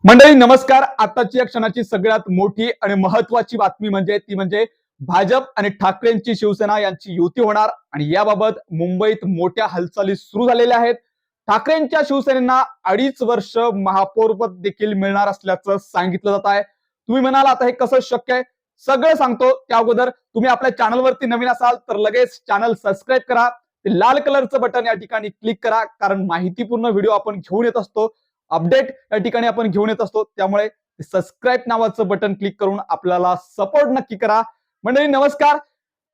मंडळी नमस्कार. आताची या क्षणाची सगळ्यात मोठी आणि महत्वाची बातमी म्हणजे भाजप आणि ठाकरेंची शिवसेना यांची युती होणार आणि याबाबत मुंबईत मोठ्या हालचाली सुरू झालेल्या आहेत. ठाकरेंच्या शिवसेनेना 2.5 वर्ष महापौरपद देखील मिळणार असल्याचं सांगितलं जात आहे. तुम्ही म्हणाल आता हे कसं शक्य आहे? सगळं सांगतो. त्या अगोदर तुम्ही आपल्या चॅनलवरती नवीन असाल तर लगेच चॅनल सबस्क्राईब करा. ते लाल कलरचं बटन या ठिकाणी क्लिक करा, कारण माहितीपूर्ण व्हिडिओ आपण घेऊन येत असतो. अपडेट या ठिकाणी आपण घेऊन येत असतो. त्यामुळे सबस्क्राईब नावाचं बटन क्लिक करून आपल्याला सपोर्ट नक्की करा. मंडळी नमस्कार.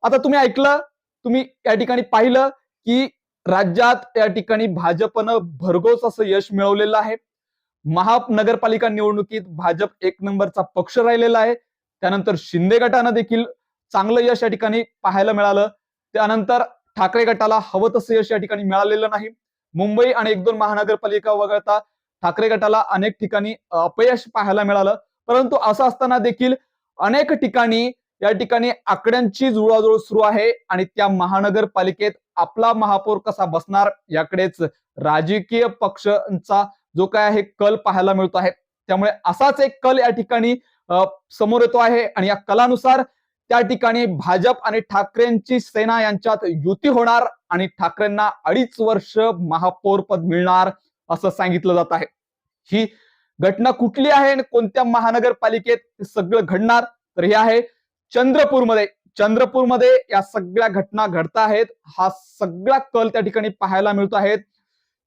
आता तुम्ही ऐकलं, तुम्ही या ठिकाणी पाहिलं की राज्यात या ठिकाणी भाजपनं भरघोस असं यश मिळवलेलं आहे. महानगरपालिका निवडणुकीत भाजप 1 नंबरचा पक्ष राहिलेला आहे. त्यानंतर शिंदे गटानं देखील चांगलं यश या ठिकाणी पाहायला मिळालं. त्यानंतर ठाकरे गटाला हवं तसं यश या ठिकाणी मिळालेलं नाही. मुंबई आणि 1-2 महानगरपालिका वगळता ठाकरे गटाला अनेक ठिकाणी अपयश पाहायला मिळालं. परंतु असं असताना देखील अनेक ठिकाणी या ठिकाणी आकड्यांची जुळवाजुळव सुरू आहे आणि त्या महानगरपालिकेत आपला महापौर कसा बसणार याकडेच राजकीय पक्षांचा जो काय आहे कल पाहायला मिळतो आहे. त्यामुळे असाच एक कल या ठिकाणी समोर येतो आहे आणि या कलानुसार त्या ठिकाणी भाजप आणि ठाकरेंची सेना यांच्यात युती होणार आणि ठाकरेंना 2.5 वर्ष महापौर पद मिळणार असं सांगितलं जात आहे. ही घटना कुठली आहे आणि कोणत्या महानगरपालिकेत सगळं घडणार? तर हे आहे चंद्रपूरमध्ये. चंद्रपूरमध्ये या सगळ्या घटना घडत आहेत. हा सगळा कल त्या ठिकाणी पाहायला मिळतो आहे.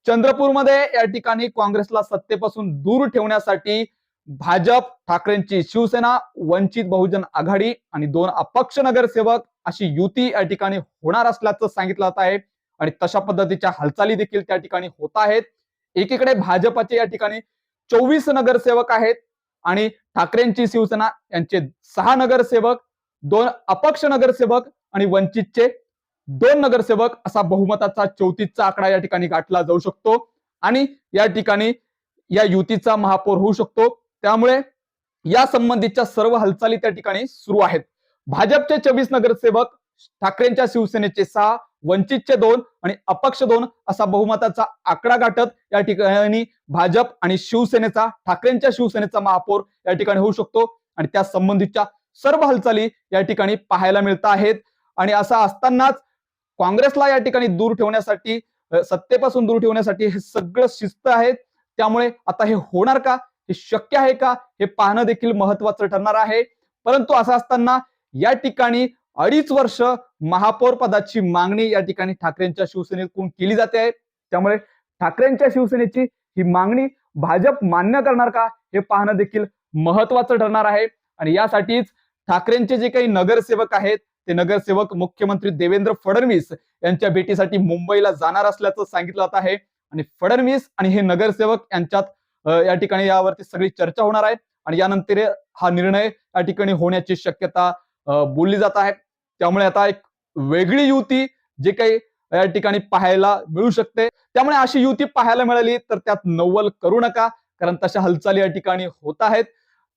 चंद्रपूरमध्ये या ठिकाणी काँग्रेसला सत्तेपासून दूर ठेवण्यासाठी भाजप, ठाकरेंची शिवसेना, वंचित बहुजन आघाडी आणि 2 अपक्ष नगरसेवक अशी युती या ठिकाणी होणार असल्याचं सांगितलं जात आहे आणि तशा पद्धतीच्या हालचाली देखील त्या ठिकाणी होत आहेत. एकीकडे भाजपचे या ठिकाणी 24 नगरसेवक आहेत आणि ठाकरेंची शिवसेना यांचे 6 नगरसेवक, 2 अपक्ष नगरसेवक आणि वंचितचे 2 नगरसेवक असा बहुमताचा 34चा आकडा या ठिकाणी गाठला जाऊ शकतो आणि या ठिकाणी या युतीचा महापौर होऊ शकतो. त्यामुळे या संबंधीच्या सर्व हालचाली त्या ठिकाणी सुरू आहेत. भाजपचे 24 नगरसेवक, ठाकरेंच्या शिवसेनेचे 6, वंचितचे 2 आणि अपक्ष 2 असा बहुमताचा आकडा गाठत या ठिकाणी भाजप आणि शिवसेनेचा, ठाकरेंच्या शिवसेनेचा महापौर या ठिकाणी होऊ शकतो आणि त्या संबंधीच्या सर्व हालचाली या ठिकाणी पाहायला मिळत आहेत. आणि असं असतानाच काँग्रेसला या ठिकाणी दूर ठेवण्यासाठी, सत्तेपासून दूर ठेवण्यासाठी हे सगळं शिस्त आहे. त्यामुळे आता हे होणार का, हे शक्य आहे का, हे पाहणं देखील महत्वाचं ठरणार आहे. परंतु असं असताना या ठिकाणी 2.5 वर्ष महापौर पदाची मागणी या ठिकाणी ठाकरेंच्या शिवसेनेकडून केली जाते आहे. त्यामुळे ठाकरेंच्या शिवसेनेची ही मागणी भाजप मान्य करणार का, हे पाहणं देखील महत्वाचं ठरणार आहे. आणि यासाठीच ठाकरेंचे जे काही नगरसेवक आहेत ते नगरसेवक मुख्यमंत्री देवेंद्र फडणवीस यांच्या भेटीसाठी मुंबईला जाणार असल्याचं सांगितलं जात आहे आणि फडणवीस आणि हे नगरसेवक यांच्यात या ठिकाणी यावरती सगळी चर्चा होणार आहे आणि यानंतर हा निर्णय या ठिकाणी होण्याची शक्यता बोलली जात आहे. त्यामुळे आता एक वेगळी युती जे काही या ठिकाणी पाहायला मिळू शकते. त्यामुळे अशी युती पाहायला मिळाली तर त्यात नवल करू नका, कारण तशा हालचाली या ठिकाणी होत आहेत.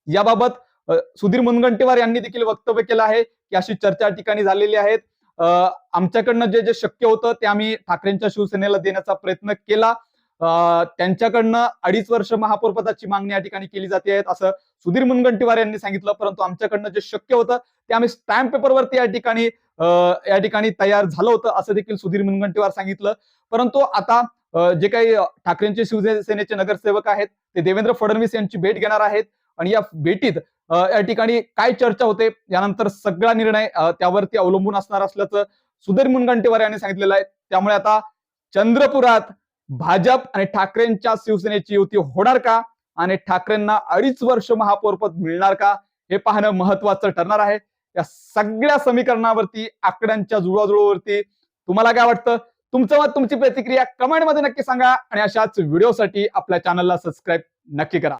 याबाबत सुधीर मुनगंटीवार यांनी देखील वक्तव्य केलं आहे की अशी चर्चा या ठिकाणी झालेली आहे. आमच्याकडनं जे शक्य होतं ते आम्ही ठाकरेंच्या शिवसेनेला देण्याचा प्रयत्न केला. त्यांच्याकडनं 2.5 वर्ष महापौर पदाची मागणी या ठिकाणी केली जाते आहे असं सुधीर मुनगंटीवार यांनी सांगितलं. परंतु आमच्याकडनं जे शक्य होतं ते आम्ही स्टॅम्प पेपरवरती या ठिकाणी तयार झालं होतं असं देखील सुधीर मुनगंटीवार सांगितलं. परंतु आता जे काही ठाकरेंचे शिवसेनेचे नगरसेवक आहेत ते देवेंद्र फडणवीस यांची भेट घेणार आहेत आणि या भेटीत या ठिकाणी काय चर्चा होते यानंतर सगळा निर्णय त्यावरती अवलंबून असणार असल्याचं सुधीर मुनगंटीवार यांनी सांगितलेलं आहे. त्यामुळे आता चंद्रपुरात भाजप आणि ठाकरेंच्या शिवसेनेची युती होणार का आणि ठाकरेंना 2.5 वर्ष महापौरपद मिळणार का, हे पाहणं महत्वाचं ठरणार आहे. या सगळ्या समीकरणावरती, आकड्यांच्या जुळवाजुळवावरती तुम्हाला काय वाटतं? तुमचं मत, तुमची प्रतिक्रिया कमेंटमध्ये नक्की सांगा आणि अशाच व्हिडिओसाठी आपल्या चॅनलला सबस्क्राईब नक्की करा.